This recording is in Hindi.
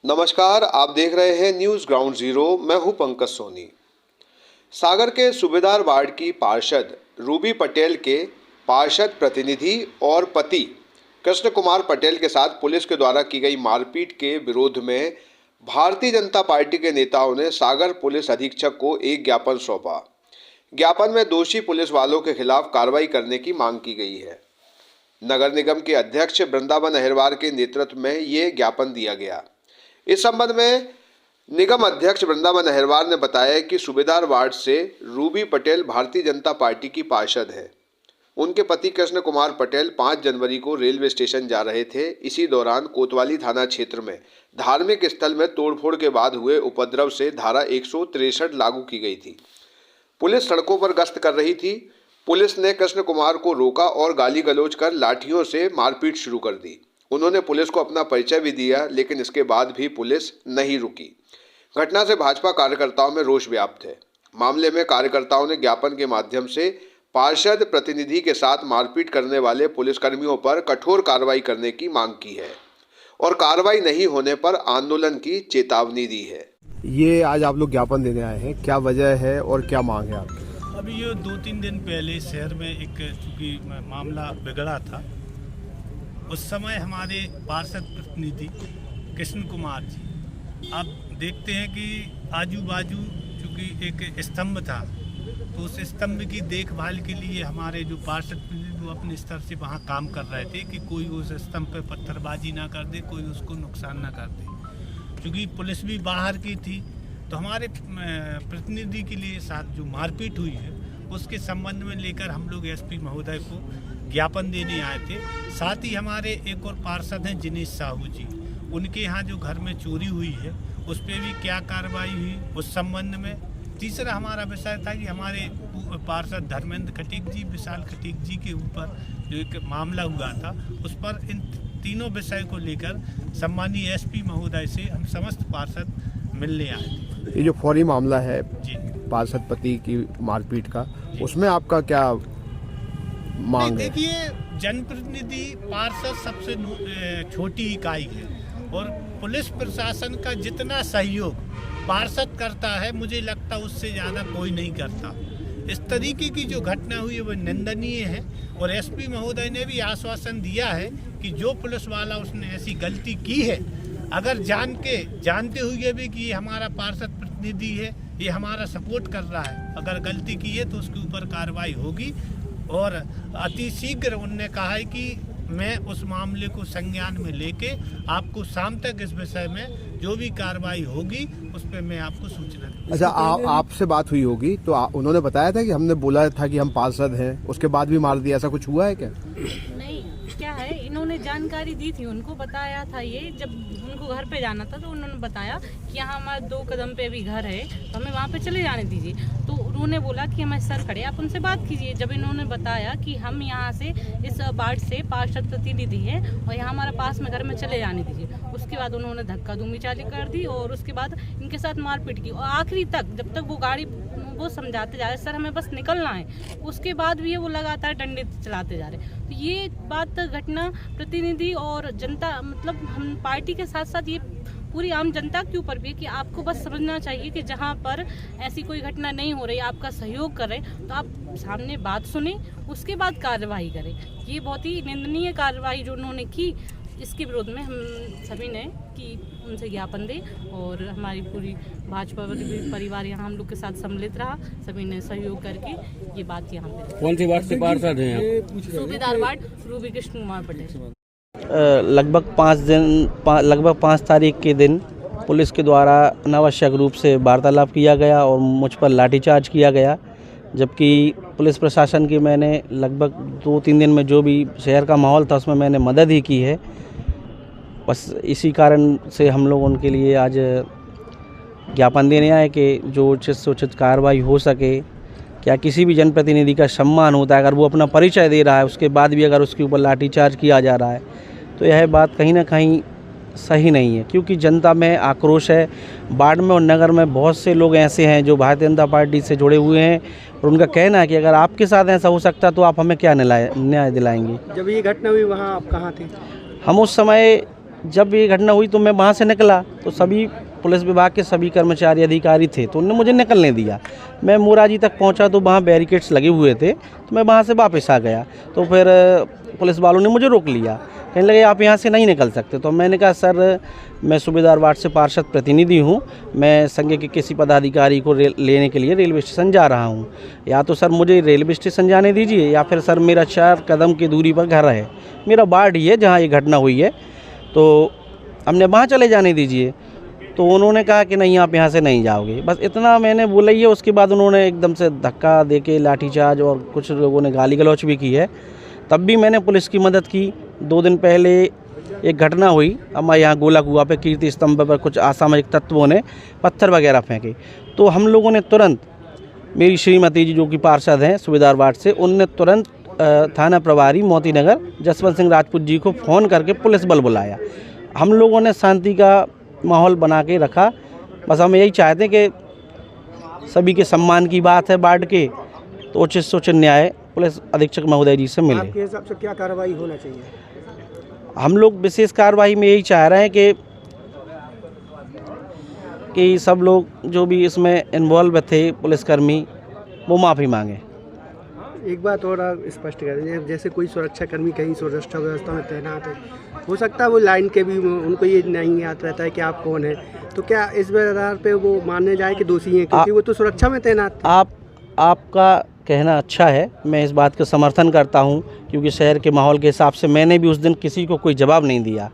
नमस्कार, आप देख रहे हैं न्यूज़ ग्राउंड जीरो। मैं हूं पंकज सोनी। सागर के सूबेदार वार्ड की पार्षद रूबी पटेल के पार्षद प्रतिनिधि और पति कृष्ण कुमार पटेल के साथ पुलिस के द्वारा की गई मारपीट के विरोध में भारतीय जनता पार्टी के नेताओं ने सागर पुलिस अधीक्षक को एक ज्ञापन सौंपा। ज्ञापन में दोषी पुलिस वालों के खिलाफ कार्रवाई करने की मांग की गई है। नगर निगम के अध्यक्ष वृंदावन अहिरवार के नेतृत्व में ये ज्ञापन दिया गया। इस संबंध में निगम अध्यक्ष वृंदावन अहिरवार ने बताया कि सूबेदार वार्ड से रूबी पटेल भारतीय जनता पार्टी की पार्षद है। उनके पति कृष्ण कुमार पटेल 5 जनवरी को रेलवे स्टेशन जा रहे थे। इसी दौरान कोतवाली थाना क्षेत्र में धार्मिक स्थल में तोड़फोड़ के बाद हुए उपद्रव से धारा 163 लागू की गई थी। पुलिस सड़कों पर गश्त कर रही थी। पुलिस ने कृष्ण कुमार को रोका और गाली गलौज कर लाठियों से मारपीट शुरू कर दी। उन्होंने पुलिस को अपना परिचय भी दिया, लेकिन इसके बाद भी पुलिस नहीं रुकी। घटना से भाजपा कार्यकर्ताओं में रोष व्याप्त है। मामले में कार्यकर्ताओं ने ज्ञापन के माध्यम से पार्षद प्रतिनिधि के साथ मारपीट करने वाले पुलिसकर्मियों पर कठोर कार्रवाई करने की मांग की है और कार्रवाई नहीं होने पर आंदोलन की चेतावनी दी है। ये आज आप लोग ज्ञापन देने आए हैं, क्या वजह है और क्या मांग है आपकी? अभी ये 2-3 दिन पहले शहर में एक चूँकि मामला बिगड़ा था, उस समय हमारे पार्षद प्रतिनिधि कृष्ण कुमार जी, आप देखते हैं कि आजू बाजू चूँकि एक स्तंभ था, तो उस स्तंभ की देखभाल के लिए हमारे जो पार्षद प्रतिनिधि वो अपने स्तर से वहाँ काम कर रहे थे कि कोई उस स्तंभ पे पत्थरबाजी ना कर दे, कोई उसको नुकसान ना कर दे। चूँकि पुलिस भी बाहर की थी, तो हमारे प्रतिनिधि के लिए साथ जो मारपीट हुई है उसके संबंध में लेकर हम लोग एसपी महोदय को ज्ञापन देने आए थे। साथ ही हमारे एक और पार्षद हैं जिनेश साहू जी, उनके यहाँ जो घर में चोरी हुई है उस पर भी क्या कार्रवाई हुई उस संबंध में। तीसरा हमारा विषय था कि हमारे पार्षद धर्मेंद्र खटीक जी, विशाल खटीक जी के ऊपर जो एक मामला हुआ था, उस पर इन तीनों विषय को लेकर सम्मानीय एसपी महोदय से हम समस्त पार्षद मिलने आए थे। ये जो फौरी मामला है जी, पार्षद पति की मारपीट का, उसमें आपका क्या मांग है? देखिए, जनप्रतिनिधि पार्षद सबसे छोटी इकाई है और पुलिस प्रशासन का जितना सहयोग पार्षद करता है, मुझे लगता उससे ज़्यादा कोई नहीं करता। इस तरीके की जो घटना हुई है वो निंदनीय है और एसपी महोदय ने भी आश्वासन दिया है कि जो पुलिस वाला उसने ऐसी गलती की है, अगर जानते हुए भी कि ये हमारा पार्षद प्रतिनिधि है, ये हमारा सपोर्ट कर रहा है, अगर गलती की है तो उसके ऊपर कार्रवाई होगी। और अति शीघ्र उन्होंने कहा है कि मैं उस मामले को संज्ञान में लेके आपको शाम तक इस विषय में जो भी कार्रवाई होगी उस पर मैं आपको सूचना दूंगा। अच्छा, आपसे बात हुई होगी तो उन्होंने बताया था कि हमने बोला था कि हम पार्षद हैं, उसके बाद भी मार दिया, ऐसा कुछ हुआ है क्या? नहीं, क्या है, इन्होंने जानकारी दी थी, उनको बताया था। ये जब उनको घर पे जाना था तो उन्होंने बताया कि यहाँ हमारे 2 कदम पे अभी घर है, तो हमें वहाँ पे चले जाने दीजिए। तो उन्होंने बोला कि हमारे सर खड़े, आप उनसे बात कीजिए। जब इन्होंने बताया कि हम यहाँ से इस वार्ड से पार्षद प्रतिनिधि हैं और यहाँ हमारा पास में घर में चले जाने दीजिए, उसके बाद उन्होंने धक्का धूमी चाली कर दी और उसके बाद इनके साथ मारपीट की। और आखिरी तक जब तक वो गाड़ी वो समझाते जा रहे, सर हमें बस निकलना है, उसके बाद भी ये वो लगातार डंडे चलाते जा रहे। तो ये बात घटना प्रतिनिधि और जनता, मतलब हम पार्टी के साथ साथ ये पूरी आम जनता के ऊपर भी है कि आपको बस समझना चाहिए कि जहाँ पर ऐसी कोई घटना नहीं हो रही, आपका सहयोग कर रहे, तो आप सामने बात सुने, उसके बाद कार्रवाई करें। ये बहुत ही निंदनीय कार्रवाई जो उन्होंने की, इसके विरोध में हम सभी ने कि उनसे ज्ञापन दे और हमारी पूरी भाजपा परिवार यहाँ हम लोग के साथ सम्मिलित रहा, सभी ने सहयोग करके ये बात यहाँ पे। कौन सी वार्ड से पार्षद हैं आप? सूबेदार वार्ड रूबी कृष्ण कुमार पटेल। लगभग 5 तारीख के दिन पुलिस के द्वारा अनावश्यक रूप से वार्तालाप किया गया और मुझ पर लाठीचार्ज किया गया, जबकि पुलिस प्रशासन की मैंने लगभग 2-3 दिन में जो भी शहर का माहौल था उसमें मैंने मदद ही की है। बस इसी कारण से हम लोग उनके लिए आज ज्ञापन देने आए कि जो उचित से उचित कार्रवाई हो सके। क्या किसी भी जनप्रतिनिधि का सम्मान होता है, अगर वो अपना परिचय दे रहा है उसके बाद भी अगर उसके ऊपर लाठीचार्ज किया जा रहा है, तो यह बात कहीं ना कहीं सही नहीं है, क्योंकि जनता में आक्रोश है। वार्ड में और नगर में बहुत से लोग ऐसे हैं जो भारतीय जनता पार्टी से जुड़े हुए हैं और उनका कहना है कि अगर आपके साथ ऐसा हो सकता तो आप हमें क्या न्याय दिलाएंगे। जब ये घटना हुई वहाँ आप कहाँ थे? हम उस समय जब ये घटना हुई तो मैं वहाँ से निकला तो सभी पुलिस विभाग के सभी कर्मचारी अधिकारी थे तो उन्होंने मुझे निकलने दिया। मैं मोराजी तक पहुँचा तो वहाँ बैरिकेड्स लगे हुए थे तो मैं वहाँ से वापस आ गया। तो फिर पुलिस वालों ने मुझे रोक लिया, कहने लगे आप यहाँ से नहीं निकल सकते। तो मैंने कहा सर मैं सूबेदार वार्ड से पार्षद प्रतिनिधि हूँ, मैं संघ के किसी पदाधिकारी को लेने के लिए रेलवे स्टेशन जा रहा हूँ, या तो सर मुझे रेलवे स्टेशन जाने दीजिए या फिर सर मेरा 4 कदम की दूरी पर घर है, मेरा वार्ड ही है जहाँ ये घटना हुई है, तो हमने वहाँ चले जाने दीजिए। तो उन्होंने कहा कि नहीं आप यहाँ से नहीं जाओगे, बस इतना मैंने बोला ही है। उसके बाद उन्होंने एकदम से धक्का देके लाठीचार्ज और कुछ लोगों ने गाली गलौच भी की है। तब भी मैंने पुलिस की मदद की। 2 दिन पहले एक घटना हुई हमारे यहाँ गोला कुआं पे, कीर्ति स्तंभ पर कुछ असामाजिक तत्वों ने पत्थर वगैरह फेंके, तो हम लोगों ने तुरंत, मेरी श्रीमती जी जो कि पार्षद हैं सूबेदार वार्ड से, उनने तुरंत थाना प्रभारी मोती नगर जसवंत सिंह राजपूत जी को फ़ोन करके पुलिस बल बुलाया। हम लोगों ने शांति का माहौल बना के रखा। बस हम यही चाहते हैं कि सभी के सम्मान की बात है वार्ड के, तो उचित से उचित न्याय पुलिस अधीक्षक महोदय जी से मिले। आपके हिसाब से क्या कार्रवाई होना चाहिए? हम लोग विशेष कार्रवाई में यही चाह रहे हैं कि सब लोग जो भी इसमें इन्वॉल्व थे पुलिसकर्मी वो माफ़ी मांगे। एक बात और आप स्पष्ट कर दीजिए, जैसे कोई सुरक्षाकर्मी कहीं सुरक्षा व्यवस्था में तैनात है, हो सकता है वो लाइन के भी उनको ये नहीं याद रहता है कि आप कौन हैं, तो क्या इस आधार पे वो मानने जाए कि दोषी हैं, क्योंकि वो तो सुरक्षा में तैनात थे? आपका कहना अच्छा है, मैं इस बात का समर्थन करता हूं, क्योंकि शहर के माहौल के हिसाब से मैंने भी उस दिन किसी को कोई जवाब नहीं दिया।